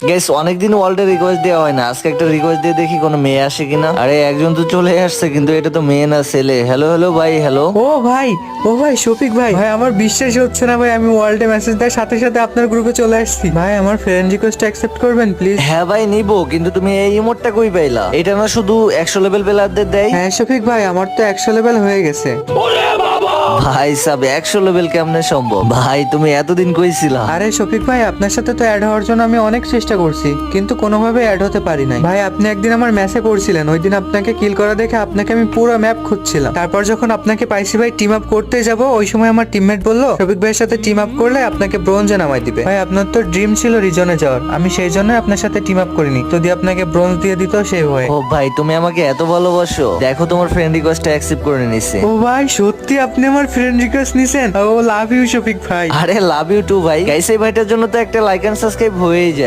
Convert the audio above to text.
Guys অনেকদিন ওয়ার্ল্ডে request দেওয়া হয় না, আজকে একটা রিকোয়েস্ট দিয়ে দেখি কোনো মেয়ে আসে কিনা। আরে একজন তো চলে আসছে, কিন্তু এটা তো মেয়ে না ছেলে। হ্যালো হ্যালো ভাই, হ্যালো। ও ভাই, ও ভাই শফিক ভাই, ভাই আমার বিশ্বাস হচ্ছে না ভাই, আমি ওয়ার্ল্ডে মেসেজ দেওয়ার সাথে সাথে আপনার গ্রুপে চলে আসছি। ভাই আমার ফ্রেন্ড রিকোয়েস্ট অ্যাকসেপ্ট করবেন প্লিজ? হ্যাঁ ভাই নিবো, কিন্তু তুমি এই ইমোটটা কই পাইলা? এটা না শুধু 100 লেভেল প্লেয়ারদের দেয়? হ্যাঁ শফিক ভাই, আমার তো 100 লেভেল হয়ে গেছে। ভাই সাব 100 লেভেল কেমনে সম্ভব? ভাই তুমি এতদিন কইছিলা। আরে শফিক ভাই, আপনার সাথে তো অ্যাড হওয়ার জন্য আমি অনেক চেষ্টা করছি, কিন্তু কোনোভাবে অ্যাড হতে পারি নাই। ভাই আপনি একদিন আমার ম্যাচে পড়ছিলেন, ওই দিন আপনাকে কিল করা দেখে আপনাকে আমি পুরো ম্যাপ খুঁজছিলাম। তারপর যখন আপনাকে পাইছি ভাই টিম আপ করতে যাব, ওই সময় আমার টিমমেট বললো শফিক ভাইয়ের সাথে টিম আপ করলে আপনাকে ব্রোঞ্জে নামাই দিবে। ভাই আপনার তো ড্রিম ছিল রিজনে যাওয়ার, আমি সেই জন্য আপনার সাথে টিম আপ করিনি, যদি আপনাকে ব্রোঞ্জ দিয়ে দিত সেই ভয়ে। ও ভাই তুমি আমাকে এত ভালোবাসো, দেখো তোমার ফ্রেন্ড রিকোয়েস্ট অ্যাকসেপ্ট করে নিছে। ও ভাই সত্যি আপনি আমার ফ্রেন্ড রিকোয়েস্ট নিছেন? ও লাভ ইউ শফিক ভাই। আরে লাভ ইউ টু ভাই। গাইস এই ভাইটার জন্য তো একটা লাইক এন্ড সাবস্ক্রাইব হয়েই যায়।